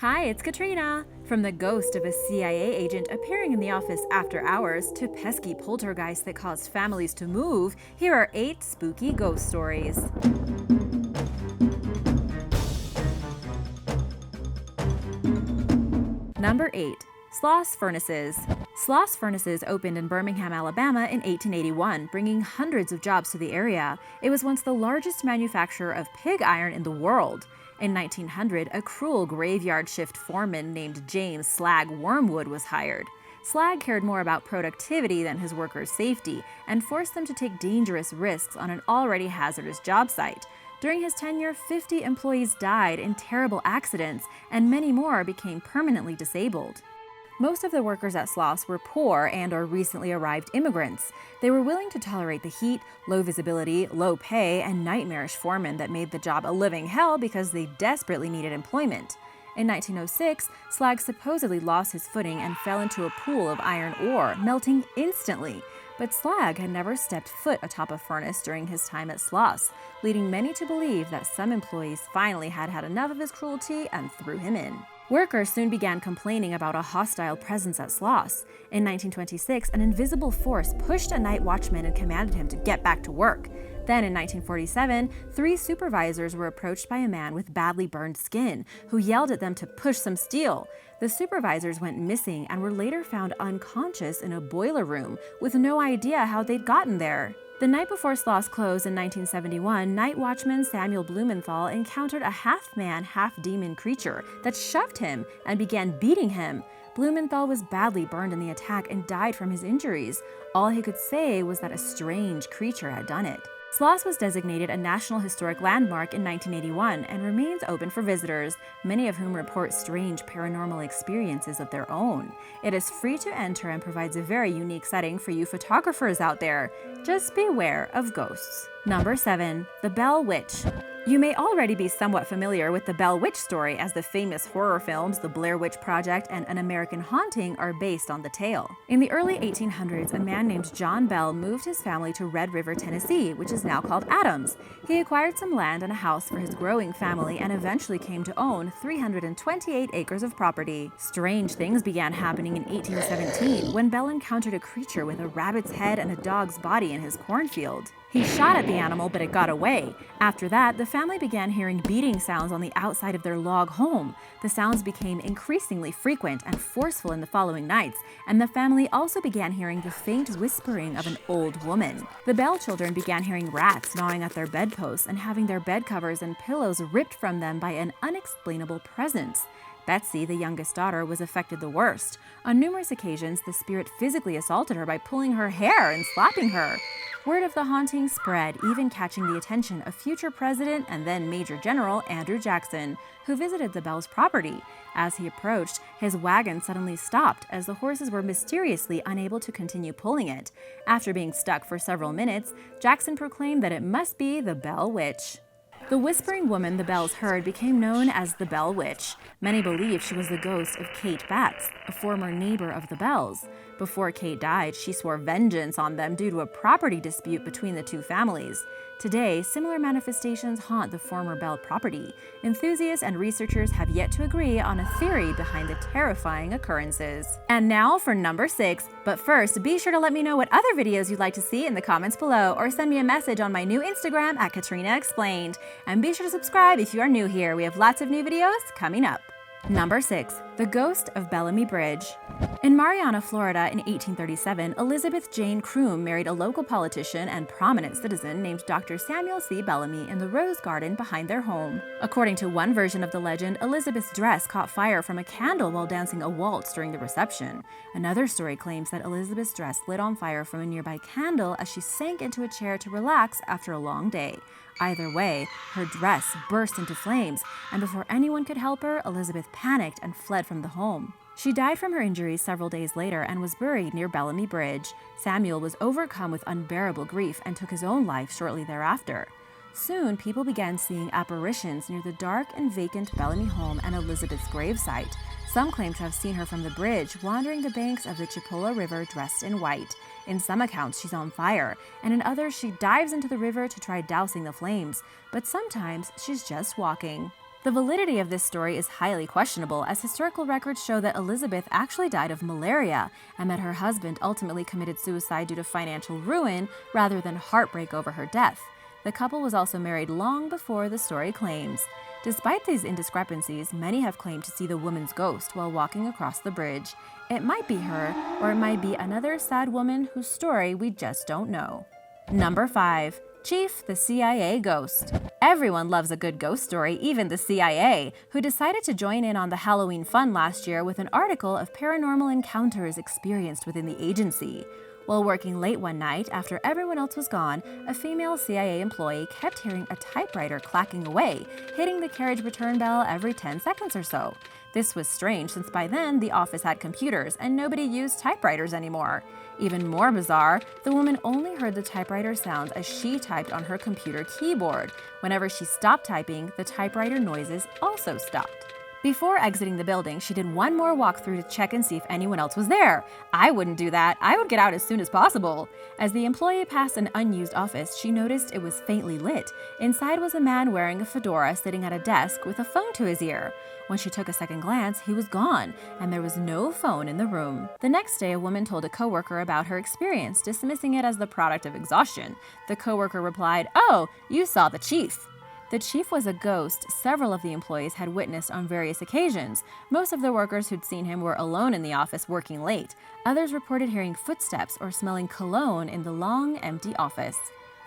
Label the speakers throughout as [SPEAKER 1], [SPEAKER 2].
[SPEAKER 1] Hi, it's Katrina! From the ghost of a CIA agent appearing in the office after hours to pesky poltergeists that cause families to move, here are 8 spooky ghost stories. Number 8. Sloss Furnaces. Sloss Furnaces opened in Birmingham, Alabama in 1881, bringing hundreds of jobs to the area. It was once the largest manufacturer of pig iron in the world. In 1900, a cruel graveyard shift foreman named James Slag Wormwood was hired. Slag cared more about productivity than his workers' safety and forced them to take dangerous risks on an already hazardous job site. During his tenure, 50 employees died in terrible accidents, and many more became permanently disabled. Most of the workers at Sloss were poor and/or recently arrived immigrants. They were willing to tolerate the heat, low visibility, low pay, and nightmarish foremen that made the job a living hell because they desperately needed employment. In 1906, Slag supposedly lost his footing and fell into a pool of iron ore, melting instantly. But Slag had never stepped foot atop a furnace during his time at Sloss, leading many to believe that some employees finally had had enough of his cruelty and threw him in. Workers soon began complaining about a hostile presence at Sloss. In 1926, an invisible force pushed a night watchman and commanded him to get back to work. Then in 1947, 3 supervisors were approached by a man with badly burned skin, who yelled at them to push some steel. The supervisors went missing and were later found unconscious in a boiler room, with no idea how they'd gotten there. The night before Sloss closed in 1971, night watchman Samuel Blumenthal encountered a half-man, half-demon creature that shoved him and began beating him. Blumenthal was badly burned in the attack and died from his injuries. All he could say was that a strange creature had done it. Sloss was designated a National Historic Landmark in 1981 and remains open for visitors, many of whom report strange paranormal experiences of their own. It is free to enter and provides a very unique setting for you photographers out there. Just beware of ghosts. Number 7. The Bell Witch. You may already be somewhat familiar with the Bell Witch story, as the famous horror films The Blair Witch Project and An American Haunting are based on the tale. In the early 1800s, a man named John Bell moved his family to Red River, Tennessee, which is now called Adams. He acquired some land and a house for his growing family and eventually came to own 328 acres of property. Strange things began happening in 1817 when Bell encountered a creature with a rabbit's head and a dog's body in his cornfield. He shot at the animal, but it got away. After that, the family began hearing beating sounds on the outside of their log home. The sounds became increasingly frequent and forceful in the following nights, and the family also began hearing the faint whispering of an old woman. The Bell children began hearing rats gnawing at their bedposts and having their bed covers and pillows ripped from them by an unexplainable presence. Betsy, the youngest daughter, was affected the worst. On numerous occasions, the spirit physically assaulted her by pulling her hair and slapping her. Word of the haunting spread, even catching the attention of future President and then Major General Andrew Jackson, who visited the Bell's property. As he approached, his wagon suddenly stopped as the horses were mysteriously unable to continue pulling it. After being stuck for several minutes, Jackson proclaimed that it must be the Bell Witch. The whispering woman the Bells heard became known as the Bell Witch. Many believe she was the ghost of Kate Batts, a former neighbor of the Bells. Before Kate died, she swore vengeance on them due to a property dispute between the two families. Today, similar manifestations haunt the former Bell property. Enthusiasts and researchers have yet to agree on a theory behind the terrifying occurrences. And now for number 6. But first, be sure to let me know what other videos you'd like to see in the comments below, or send me a message on my new Instagram at Katrina Explained. And be sure to subscribe if you are new here. We have lots of new videos coming up. Number 6. The Ghost of Bellamy Bridge. In Marianna, Florida in 1837, Elizabeth Jane Croom married a local politician and prominent citizen named Dr. Samuel C. Bellamy in the rose garden behind their home. According to one version of the legend, Elizabeth's dress caught fire from a candle while dancing a waltz during the reception. Another story claims that Elizabeth's dress lit on fire from a nearby candle as she sank into a chair to relax after a long day. Either way, her dress burst into flames, and before anyone could help her, Elizabeth panicked and fled from the home. She died from her injuries several days later and was buried near Bellamy Bridge. Samuel was overcome with unbearable grief and took his own life shortly thereafter. Soon, people began seeing apparitions near the dark and vacant Bellamy home and Elizabeth's gravesite. Some claim to have seen her from the bridge, wandering the banks of the Chipola River dressed in white. In some accounts, she's on fire, and in others, she dives into the river to try dousing the flames. But sometimes, she's just walking. The validity of this story is highly questionable, as historical records show that Elizabeth actually died of malaria and that her husband ultimately committed suicide due to financial ruin rather than heartbreak over her death. The couple was also married long before the story claims. Despite these indiscrepancies, many have claimed to see the woman's ghost while walking across the bridge. It might be her, or it might be another sad woman whose story we just don't know. Number 5. Chief, the CIA Ghost. Everyone loves a good ghost story, even the CIA, who decided to join in on the Halloween fun last year with an article of paranormal encounters experienced within the agency. While working late one night, after everyone else was gone, a female CIA employee kept hearing a typewriter clacking away, hitting the carriage return bell every 10 seconds or so. This was strange since by then the office had computers and nobody used typewriters anymore. Even more bizarre, the woman only heard the typewriter sounds as she typed on her computer keyboard. Whenever she stopped typing, the typewriter noises also stopped. Before exiting the building, she did one more walkthrough to check and see if anyone else was there. I wouldn't do that. I would get out as soon as possible. As the employee passed an unused office, she noticed it was faintly lit. Inside was a man wearing a fedora sitting at a desk with a phone to his ear. When she took a second glance, he was gone, and there was no phone in the room. The next day, a woman told a coworker about her experience, dismissing it as the product of exhaustion. The coworker replied, "Oh, you saw the chief." The chief was a ghost several of the employees had witnessed on various occasions. Most of the workers who'd seen him were alone in the office working late. Others reported hearing footsteps or smelling cologne in the long, empty office.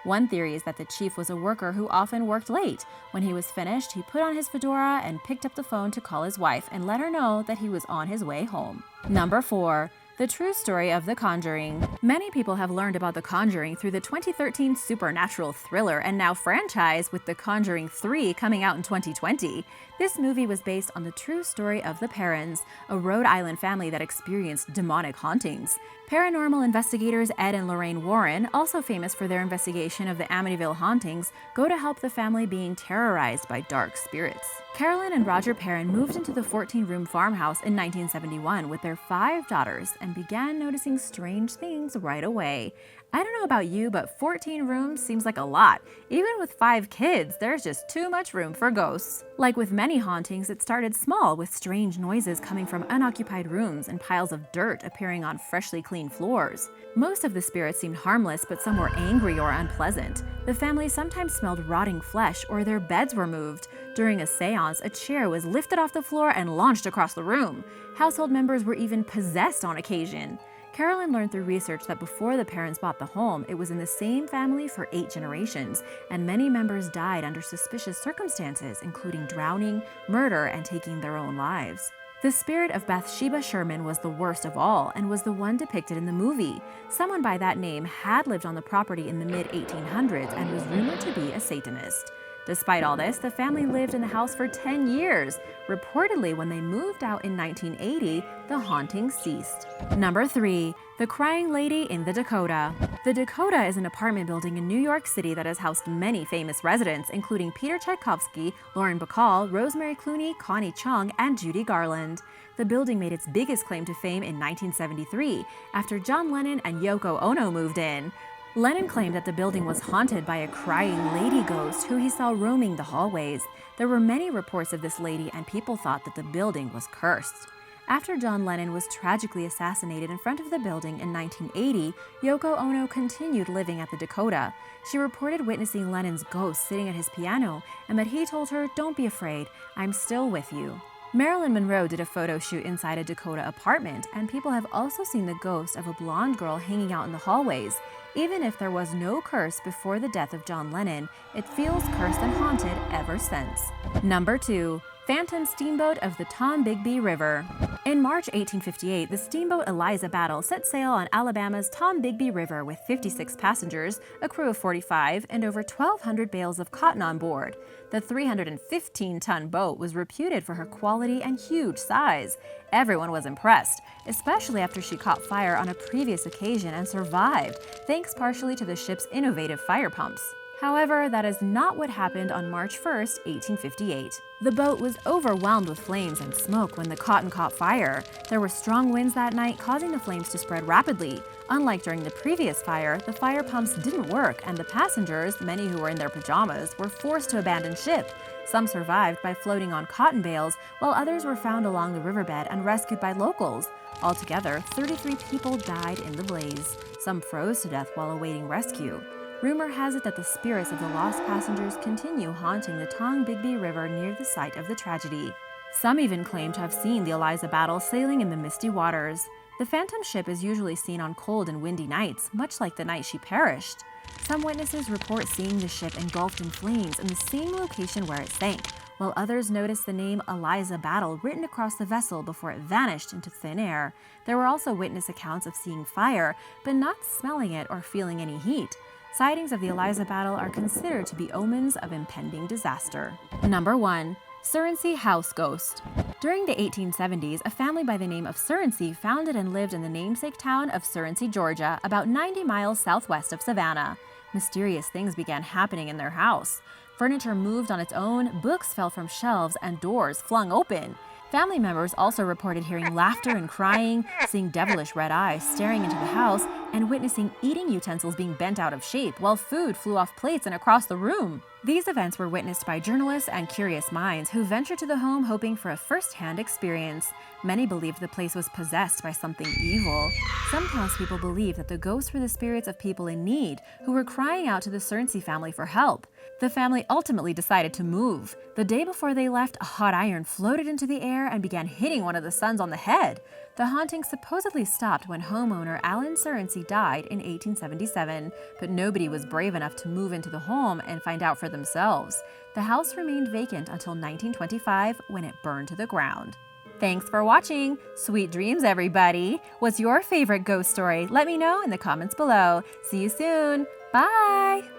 [SPEAKER 1] One theory is that the chief was a worker who often worked late. When he was finished, he put on his fedora and picked up the phone to call his wife and let her know that he was on his way home. Number 4. The true story of The Conjuring. Many people have learned about The Conjuring through the 2013 supernatural thriller and now franchise, with The Conjuring 3 coming out in 2020. This movie was based on the true story of the Perrons, a Rhode Island family that experienced demonic hauntings. Paranormal investigators Ed and Lorraine Warren, also famous for their investigation of the Amityville hauntings, go to help the family being terrorized by dark spirits. Carolyn and Roger Perron moved into the 14-room farmhouse in 1971 with their 5 daughters and began noticing strange things right away. I don't know about you, but 14 rooms seems like a lot. Even with 5 kids, there's just too much room for ghosts. Like with many hauntings, it started small, with strange noises coming from unoccupied rooms and piles of dirt appearing on freshly cleaned floors. Most of the spirits seemed harmless, but some were angry or unpleasant. The family sometimes smelled rotting flesh, or their beds were moved. During a seance, a chair was lifted off the floor and launched across the room. Household members were even possessed on occasion. Carolyn learned through research that before the parents bought the home, it was in the same family for 8 generations, and many members died under suspicious circumstances, including drowning, murder, and taking their own lives. The spirit of Bathsheba Sherman was the worst of all and was the one depicted in the movie. Someone by that name had lived on the property in the mid-1800s and was rumored to be a Satanist. Despite all this, the family lived in the house for 10 years. Reportedly, when they moved out in 1980, the haunting ceased. Number 3. The Crying Lady in the Dakota. The Dakota is an apartment building in New York City that has housed many famous residents, including Peter Tchaikovsky, Lauren Bacall, Rosemary Clooney, Connie Chung, and Judy Garland. The building made its biggest claim to fame in 1973, after John Lennon and Yoko Ono moved in. Lennon claimed that the building was haunted by a crying lady ghost who he saw roaming the hallways. There were many reports of this lady, and people thought that the building was cursed. After John Lennon was tragically assassinated in front of the building in 1980, Yoko Ono continued living at the Dakota. She reported witnessing Lennon's ghost sitting at his piano, and that he told her, "Don't be afraid, I'm still with you." Marilyn Monroe did a photo shoot inside a Dakota apartment, and people have also seen the ghost of a blonde girl hanging out in the hallways. Even if there was no curse before the death of John Lennon, it feels cursed and haunted ever since. Number 2. Phantom Steamboat of the Tombigbee River. In March 1858, the steamboat Eliza Battle set sail on Alabama's Tombigbee River with 56 passengers, a crew of 45, and over 1,200 bales of cotton on board. The 315-ton boat was reputed for her quality and huge size. Everyone was impressed, especially after she caught fire on a previous occasion and survived, thanks partially to the ship's innovative fire pumps. However, that is not what happened on March 1, 1858. The boat was overwhelmed with flames and smoke when the cotton caught fire. There were strong winds that night, causing the flames to spread rapidly. Unlike during the previous fire, the fire pumps didn't work, and the passengers, many who were in their pajamas, were forced to abandon ship. Some survived by floating on cotton bales, while others were found along the riverbed and rescued by locals. Altogether, 33 people died in the blaze. Some froze to death while awaiting rescue. Rumor has it that the spirits of the lost passengers continue haunting the Tombigbee River near the site of the tragedy. Some even claim to have seen the Eliza battle sailing in the misty waters. The phantom ship is usually seen on cold and windy nights, much like the night she perished. Some witnesses report seeing the ship engulfed in flames in the same location where it sank, while others noticed the name Eliza Battle written across the vessel before it vanished into thin air. There were also witness accounts of seeing fire, but not smelling it or feeling any heat. Sightings of the Eliza Battle are considered to be omens of impending disaster. Number 1. Surrency House Ghost. During the 1870s, a family by the name of Surrency founded and lived in the namesake town of Surrency, Georgia, about 90 miles southwest of Savannah. Mysterious things began happening in their house. Furniture moved on its own, books fell from shelves, and doors flung open. Family members also reported hearing laughter and crying, seeing devilish red eyes staring into the house, and witnessing eating utensils being bent out of shape while food flew off plates and across the room. These events were witnessed by journalists and curious minds who ventured to the home hoping for a first-hand experience. Many believed the place was possessed by something evil. Some townspeople believed that the ghosts were the spirits of people in need who were crying out to the Surrency family for help. The family ultimately decided to move. The day before they left, a hot iron floated into the air and began hitting one of the sons on the head. The haunting supposedly stopped when homeowner Alan Surrency died in 1877, but nobody was brave enough to move into the home and find out for themselves. The house remained vacant until 1925 when it burned to the ground. Thanks for watching! Sweet dreams, everybody! What's your favorite ghost story? Let me know in the comments below. See you soon! Bye!